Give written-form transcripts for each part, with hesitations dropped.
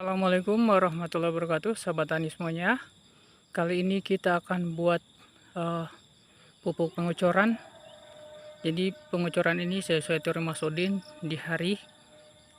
Assalamualaikum warahmatullahi wabarakatuh, sahabat tani semuanya. Kali ini kita akan buat pupuk pengucuran. Jadi pengucuran ini sesuai teori Masudin di hari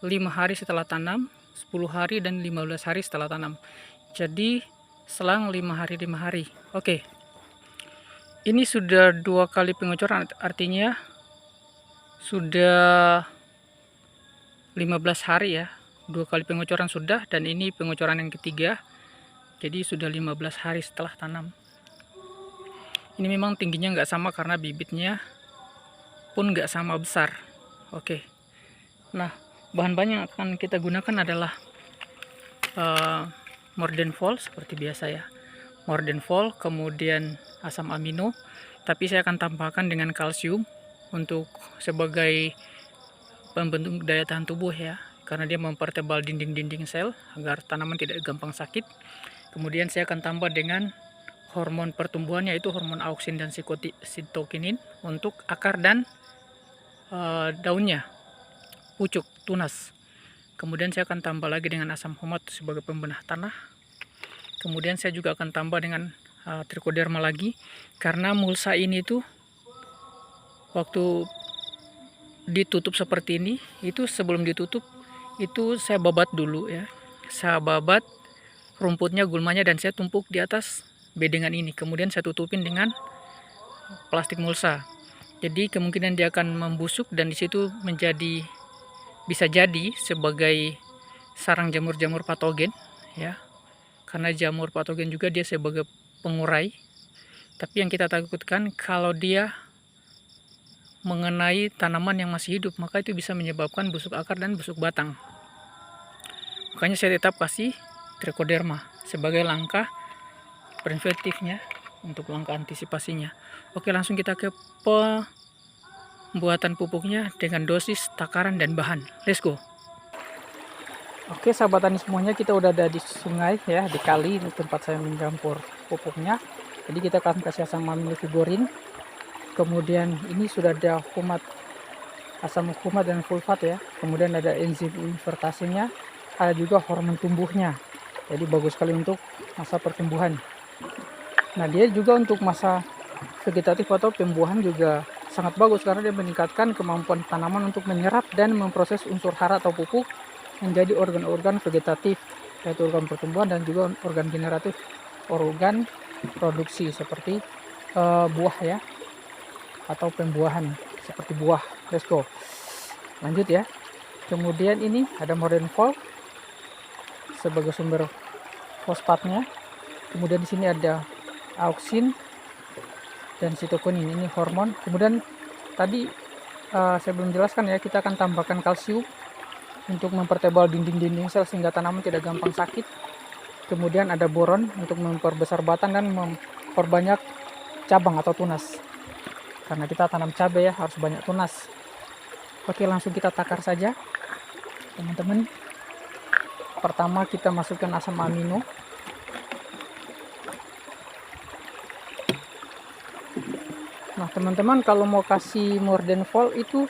5 hari setelah tanam, 10 hari dan 15 hari setelah tanam. Jadi selang 5 hari 5 hari. Oke. Ini sudah 2 kali pengucuran, artinya sudah 15 hari ya. 2 kali pengucuran sudah, dan ini pengucuran yang ketiga. Jadi sudah 15 hari setelah tanam. Ini memang tingginya nggak sama karena bibitnya pun nggak sama besar. Oke. Nah, bahan-bahan yang akan kita gunakan adalah Mordenfol seperti biasa ya. Mordenfol, kemudian asam amino, tapi saya akan tambahkan dengan kalsium untuk sebagai pembentuk daya tahan tubuh ya, karena dia mempertebal dinding-dinding sel agar tanaman tidak gampang sakit. Kemudian saya akan tambah dengan hormon pertumbuhan, yaitu hormon auksin dan sitokinin untuk akar dan daunnya, pucuk, tunas. Kemudian saya akan tambah lagi dengan asam humat sebagai pembenah tanah. Kemudian saya juga akan tambah dengan trichoderma lagi, karena mulsa ini tuh waktu ditutup seperti ini, itu sebelum ditutup itu saya babat dulu ya. Saya babat rumputnya, gulmanya, dan saya tumpuk di atas bedengan ini. Kemudian saya tutupin dengan plastik mulsa. Jadi kemungkinan dia akan membusuk, dan disitu bisa jadi sebagai sarang jamur-jamur patogen ya. Karena jamur patogen juga dia sebagai pengurai. Tapi yang kita takutkan kalau dia mengenai tanaman yang masih hidup, maka itu bisa menyebabkan busuk akar dan busuk batang. Makanya saya tetap kasih trichoderma sebagai langkah preventifnya, untuk langkah antisipasinya. Oke, langsung kita ke pembuatan pupuknya dengan dosis, takaran, dan bahan. Let's go. Oke, sahabat tani semuanya, kita udah ada di sungai ya, di kali tempat saya mencampur pupuknya. Jadi kita akan kasih asam aminofiborin. Kemudian ini sudah ada asam humat dan sulfat ya. Kemudian ada enzim invertasinya, ada juga hormon tumbuhnya. Jadi bagus sekali untuk masa pertumbuhan. Nah, dia juga untuk masa vegetatif atau pembuahan juga sangat bagus, karena dia meningkatkan kemampuan tanaman untuk menyerap dan memproses unsur hara atau pupuk menjadi organ-organ vegetatif, yaitu organ pertumbuhan dan juga organ generatif, organ produksi seperti buah ya, atau pembuahan seperti buah. Let's go. Lanjut ya. Kemudian ini ada Mordenfol sebagai sumber fosfatnya. Kemudian di sini ada auksin dan sitokinin, ini hormon. Kemudian tadi saya belum jelaskan ya, kita akan tambahkan kalsium untuk mempertebal dinding-dinding sel sehingga tanaman tidak gampang sakit. Kemudian ada boron untuk memperbesar batang dan memperbanyak cabang atau tunas. Karena kita tanam cabai ya, harus banyak tunas. Oke, langsung kita takar saja teman-teman. Pertama kita masukkan asam amino. Nah teman-teman, kalau mau kasih Mordenfol itu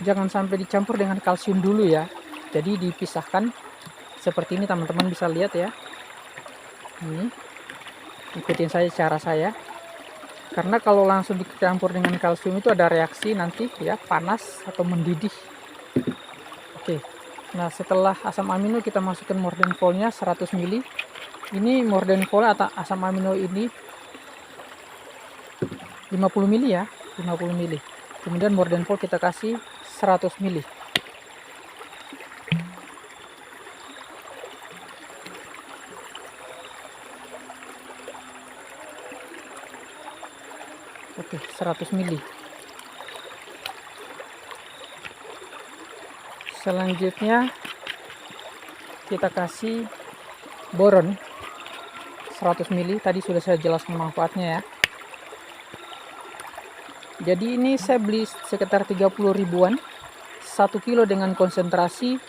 jangan sampai dicampur dengan kalsium dulu ya. Jadi dipisahkan seperti ini, teman-teman bisa lihat ya. Ini ikutin saja cara saya. Karena kalau langsung dicampur dengan kalsium itu ada reaksi nanti ya, panas atau mendidih. Oke. Nah, setelah asam amino kita masukkan Mordenfolnya 100 ml. Ini Mordenfol atau asam amino ini 50 ml ya, 50 ml. Kemudian Mordenfol kita kasih 100 ml. Oke, 100 ml. Selanjutnya kita kasih boron 100 ml. Tadi sudah saya jelaskan manfaatnya ya. Jadi ini saya beli sekitar 30 ribuan, 1 kilo dengan konsentrasi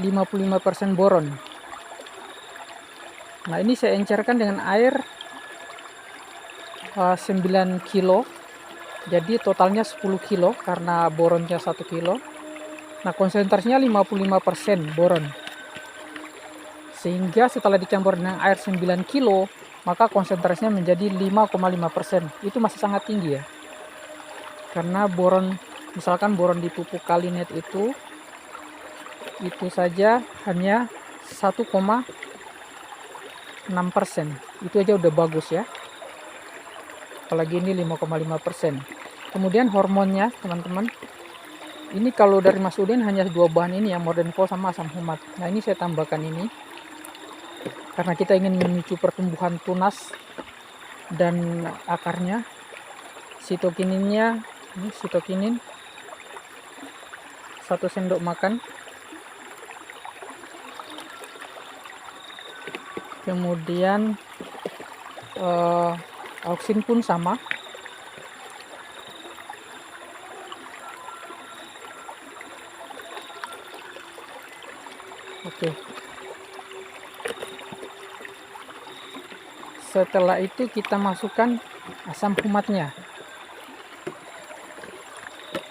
55% boron. Nah, ini saya encerkan dengan air 9 kilo, jadi totalnya 10 kilo karena boronnya 1 kilo. Nah, konsentrasinya 55% boron. Sehingga setelah dicampur dengan air 9 kilo, maka konsentrasinya menjadi 5,5%. Itu masih sangat tinggi ya. Karena boron, misalkan boron di pupuk Kalinet itu saja hanya 1,6%. Itu aja udah bagus ya. Apalagi ini 5,5%. Kemudian hormonnya, teman-teman. Ini kalau dari Mas Udin hanya 2 bahan ini, yang Mordenfol sama asam humat. Nah, ini saya tambahkan ini karena kita ingin memicu pertumbuhan tunas dan akarnya. Sitokininnya, ini sitokinin 1 sendok makan. Kemudian auksin pun sama. Oke. Setelah itu kita masukkan asam humatnya.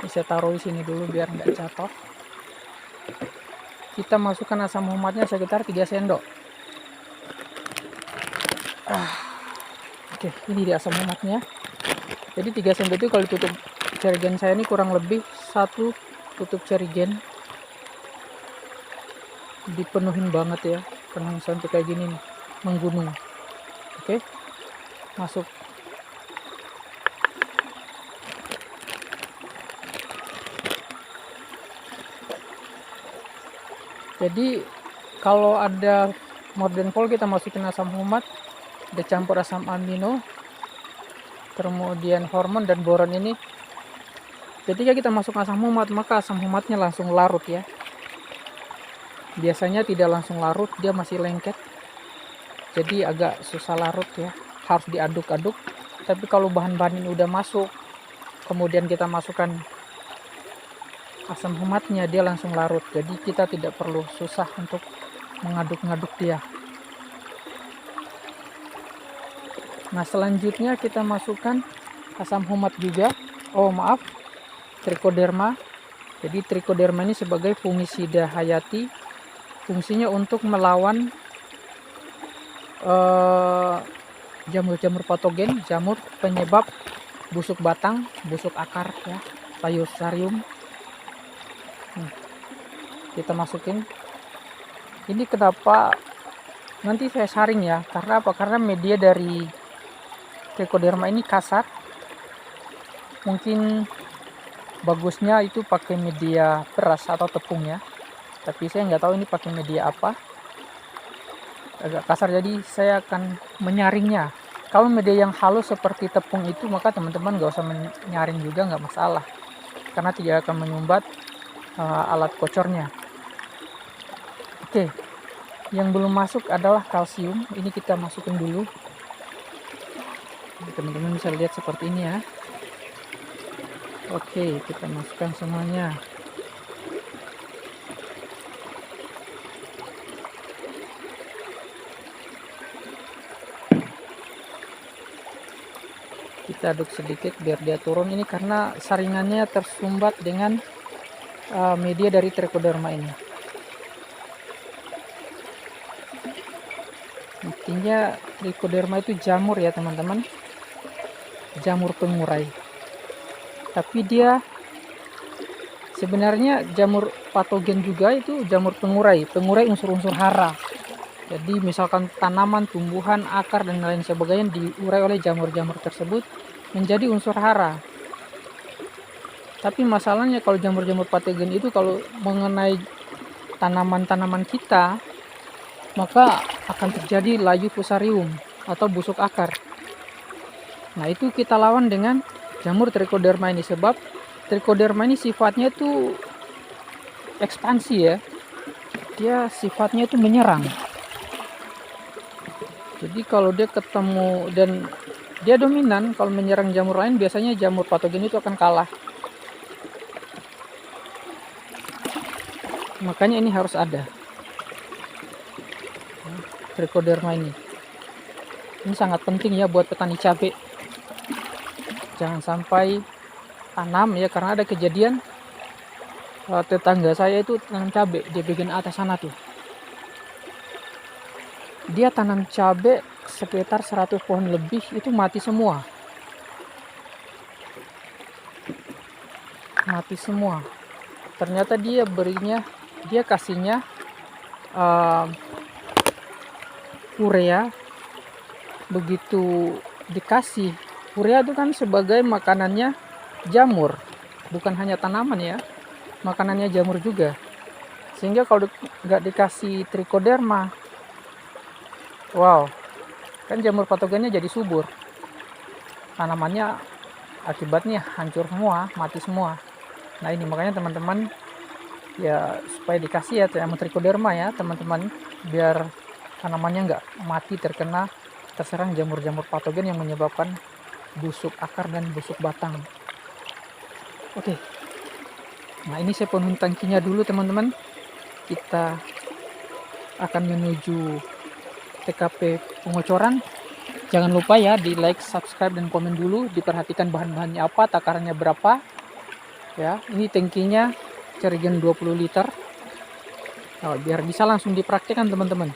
Ini saya taruh di sini dulu biar nggak jatuh. Kita masukkan asam humatnya sekitar 3 sendok. Oke, ini dia asam humatnya. Jadi 3 sendok itu kalau tutup jerigen saya ini kurang lebih 1 tutup jerigen. Dipenuhin banget ya, penuh sampai kayak gini nih, menggunung. Oke, masuk. Jadi kalau ada Mordenfol kita masukin asam humat, ada campur asam amino, kemudian hormon dan boron ini. Ketika kita masuk asam humat, maka asam humatnya langsung larut ya. Biasanya tidak langsung larut, dia masih lengket. Jadi agak susah larut ya, harus diaduk-aduk. Tapi kalau bahan-bahan ini udah masuk, kemudian kita masukkan asam humatnya, dia langsung larut. Jadi kita tidak perlu susah untuk mengaduk-ngaduk dia. Nah, selanjutnya kita masukkan asam humat juga. Oh maaf, trichoderma. Jadi trichoderma ini sebagai fungisida hayati. Fungsinya untuk melawan jamur-jamur patogen, jamur penyebab busuk batang, busuk akar ya, Fusarium. Kita masukin. Ini kenapa nanti saya saring ya, karena apa? Karena media dari trichoderma ini kasar. Mungkin bagusnya itu pakai media beras atau tepung ya. Tapi saya nggak tahu ini pakai media apa, agak kasar, jadi saya akan menyaringnya. Kalau media yang halus seperti tepung itu, maka teman-teman nggak usah menyaring juga, nggak masalah, karena tidak akan menyumbat alat kocornya. Oke, yang belum masuk adalah kalsium. Ini kita masukin dulu. Teman-teman bisa lihat seperti ini ya. Oke, kita masukkan semuanya. Kita aduk sedikit biar dia turun. Ini karena saringannya tersumbat dengan media dari trichoderma ini. Intinya trichoderma itu jamur ya teman-teman, jamur pengurai. Tapi dia sebenarnya jamur patogen juga, itu jamur pengurai unsur-unsur hara. Jadi misalkan tanaman, tumbuhan, akar dan lain sebagainya diurai oleh jamur-jamur tersebut menjadi unsur hara. Tapi masalahnya kalau jamur-jamur patogen itu kalau mengenai tanaman-tanaman kita, maka akan terjadi layu Fusarium atau busuk akar. Nah, itu kita lawan dengan jamur trichoderma ini, sebab trichoderma ini sifatnya itu ekspansi ya. Dia sifatnya itu menyerang. Jadi kalau dia ketemu dan dia dominan, kalau menyerang jamur lain, biasanya jamur patogen itu akan kalah. Makanya ini harus ada trichoderma ini. Ini sangat penting ya buat petani cabai. Jangan sampai tanam ya, karena ada kejadian tetangga saya itu tanam cabai di bagian atas sana tuh. Dia tanam cabai sekitar 100 pohon lebih, itu mati semua. Mati semua. Ternyata dia kasihnya urea. Begitu dikasih urea itu kan sebagai makanannya jamur, bukan hanya tanaman ya, makanannya jamur juga. Sehingga kalau nggak dikasih trichoderma, wow, kan jamur patogennya jadi subur, tanamannya akibatnya hancur semua, mati semua. Nah ini makanya teman-teman ya supaya dikasih ya jamur trichoderma ya teman-teman, biar tanamannya nggak mati terserang jamur-jamur patogen yang menyebabkan busuk akar dan busuk batang. Oke. Nah ini saya penuhin tangkinya dulu teman-teman. Kita akan menuju TKP pengocoran. Jangan lupa ya di like, subscribe, dan komen dulu. Diperhatikan bahan-bahannya apa, takarannya berapa. Ya, ini tangkinya Cerigen 20 liter. Nah, biar bisa langsung dipraktikkan teman-teman.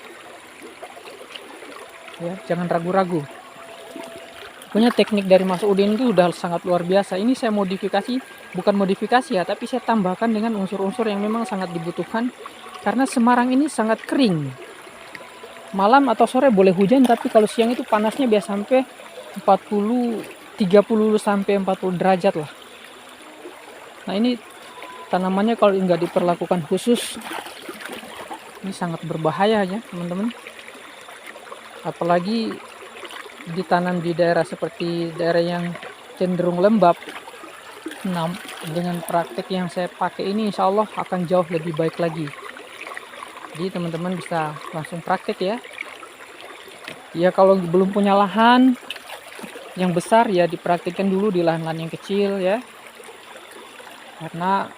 Ya, jangan ragu-ragu. Pokoknya teknik dari Mas Udin itu udah sangat luar biasa. Ini saya modifikasi, bukan modifikasi ya, tapi saya tambahkan dengan unsur-unsur yang memang sangat dibutuhkan. Karena Semarang ini sangat kering. Malam atau sore boleh hujan, tapi kalau siang itu panasnya biasa sampai 30 sampai 40 derajat lah. Nah ini tanamannya kalau nggak diperlakukan khusus, ini sangat berbahaya ya teman-teman. Apalagi ditanam di daerah seperti daerah yang cenderung lembab. Nah, dengan praktek yang saya pakai ini insya Allah akan jauh lebih baik lagi. Jadi teman-teman bisa langsung praktek ya. Ya kalau belum punya lahan yang besar ya dipraktikkan dulu di lahan-lahan yang kecil ya. Karena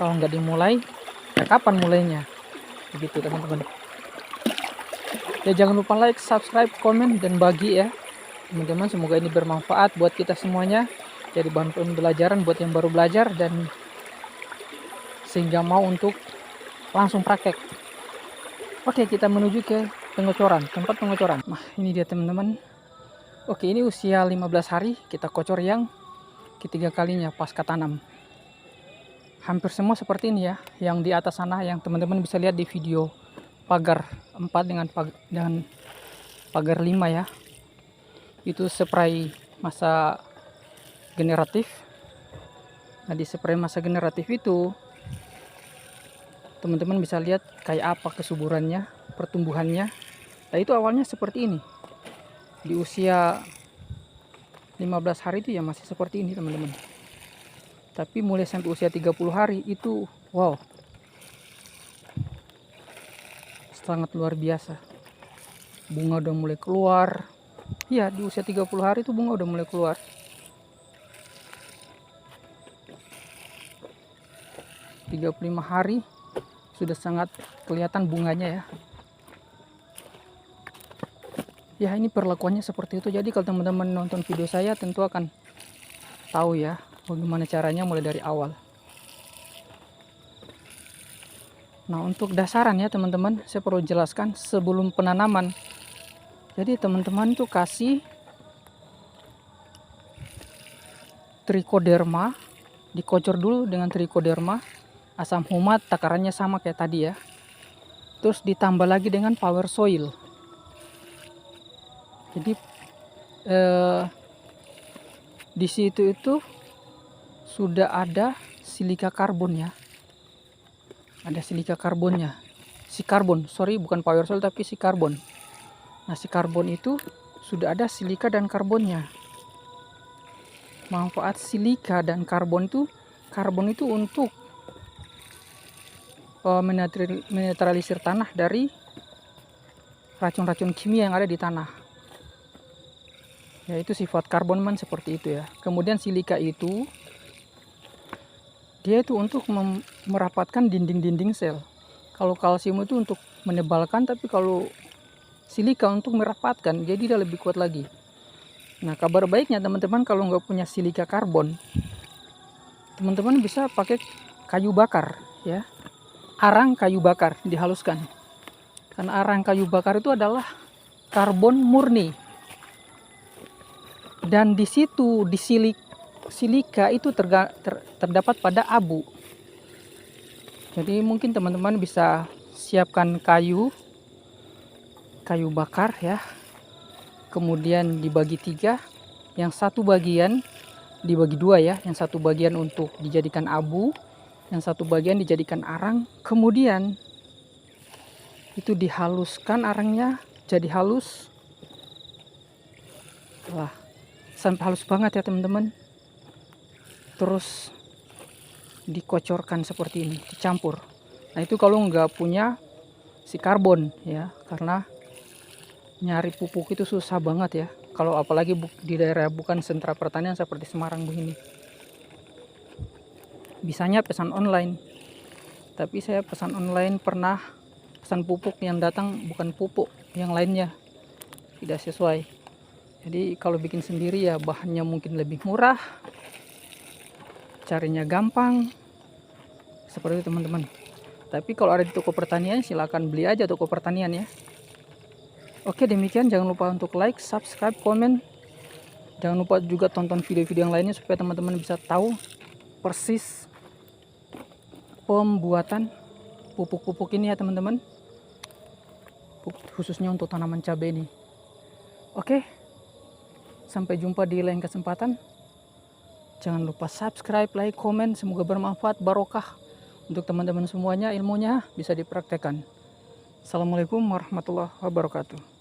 kalau nggak dimulai, ya kapan mulainya? Begitu teman-teman. Ya jangan lupa like, subscribe, komen, dan bagi ya teman-teman. Semoga ini bermanfaat buat kita semuanya, jadi bahan pembelajaran buat yang baru belajar dan sehingga mau untuk langsung praktek. Oke, kita menuju ke pengocoran, tempat pengocoran. Nah ini dia teman-teman. Oke, ini usia 15 hari kita kocor yang ketiga kalinya pasca tanam. Hampir semua seperti ini ya, yang di atas sana yang teman-teman bisa lihat di video pagar 4 dengan pagar 5 ya. Itu spray masa generatif. Nah di spray masa generatif itu teman-teman bisa lihat kayak apa kesuburannya, pertumbuhannya. Nah itu awalnya seperti ini. Di usia 15 hari itu ya masih seperti ini teman-teman. Tapi mulai sampai usia 30 hari itu wow, sangat luar biasa. Bunga udah mulai keluar. Iya, di usia 30 hari itu bunga udah mulai keluar. Tiga 35 hari sudah sangat kelihatan bunganya ya. Ya ini perlakuannya seperti itu. Jadi kalau teman-teman nonton video saya tentu akan tahu ya bagaimana caranya mulai dari awal. Nah untuk dasaran ya teman-teman, saya perlu jelaskan sebelum penanaman. Jadi teman-teman tuh kasih trichoderma, dikocor dulu dengan trichoderma, asam humat takarannya sama kayak tadi ya. Terus ditambah lagi dengan power soil. Jadi di situ itu sudah ada silika karbon ya. Ada silika karbonnya, si karbon, sorry bukan power soil tapi si karbon. Nah si karbon itu sudah ada silika dan karbonnya. Manfaat silika dan karbon itu untuk menetralisir tanah dari racun-racun kimia yang ada di tanah. Ya itu sifat karbon seperti itu ya. Kemudian silika itu dia itu untuk merapatkan dinding-dinding sel. Kalau kalsium itu untuk menebalkan, tapi kalau silika untuk merapatkan, jadi dia lebih kuat lagi. Nah kabar baiknya teman-teman kalau nggak punya silika karbon, teman-teman bisa pakai kayu bakar ya. Arang kayu bakar dihaluskan. Karena arang kayu bakar itu adalah karbon murni. Dan di situ di silika itu terdapat pada abu. Jadi mungkin teman-teman bisa siapkan kayu bakar ya. Kemudian dibagi 3, yang satu bagian dibagi 2 ya, yang satu bagian untuk dijadikan abu, yang satu bagian dijadikan arang. Kemudian itu dihaluskan arangnya jadi halus. Wah, sampai halus banget ya teman-teman. Terus dikocorkan seperti ini, dicampur. Nah itu kalau nggak punya si karbon ya, karena nyari pupuk itu susah banget ya, kalau apalagi di daerah bukan sentra pertanian seperti Semarang begini. Bisanya pesan online, tapi saya pesan online pernah pesan pupuk yang datang bukan pupuk, yang lainnya tidak sesuai. Jadi kalau bikin sendiri ya bahannya mungkin lebih murah, carinya gampang seperti itu teman-teman. Tapi kalau ada di toko pertanian silahkan beli aja toko pertanian ya. Oke, demikian, jangan lupa untuk like, subscribe, komen. Jangan lupa juga tonton video-video yang lainnya supaya teman-teman bisa tahu persis pembuatan pupuk-pupuk ini ya teman-teman. Khususnya untuk tanaman cabai ini. Oke, sampai jumpa di lain kesempatan. Jangan lupa subscribe, like, komen. Semoga bermanfaat, barokah untuk teman-teman semuanya, ilmunya bisa dipraktekkan. Assalamualaikum warahmatullahi wabarakatuh.